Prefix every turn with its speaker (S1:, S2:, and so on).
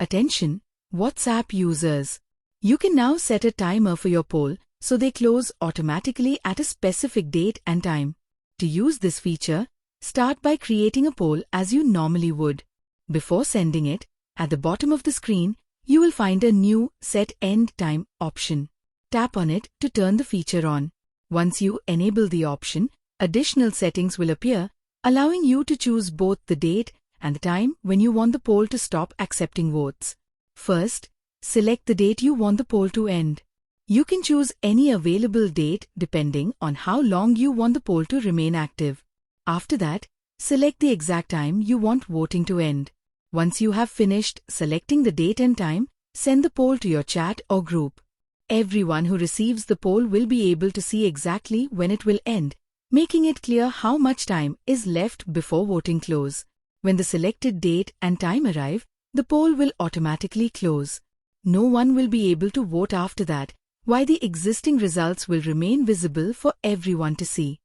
S1: Attention, WhatsApp users. You can now set a timer for your poll so they close automatically at a specific date and time. To use this feature, start by creating a poll as you normally would. Before sending it, at the bottom of the screen, you will find a new Set End Time option. Tap on it to turn the feature on. Once you enable the option, additional settings will appear, allowing you to choose both the date and the time when you want the poll to stop accepting votes. First, select the date you want the poll to end. You can choose any available date depending on how long you want the poll to remain active. After that, select the exact time you want voting to end. Once you have finished selecting the date and time, send the poll to your chat or group. Everyone who receives the poll will be able to see exactly when it will end, making it clear how much time is left before voting close. When the selected date and time arrive, the poll will automatically close. No one will be able to vote after that, while the existing results will remain visible for everyone to see.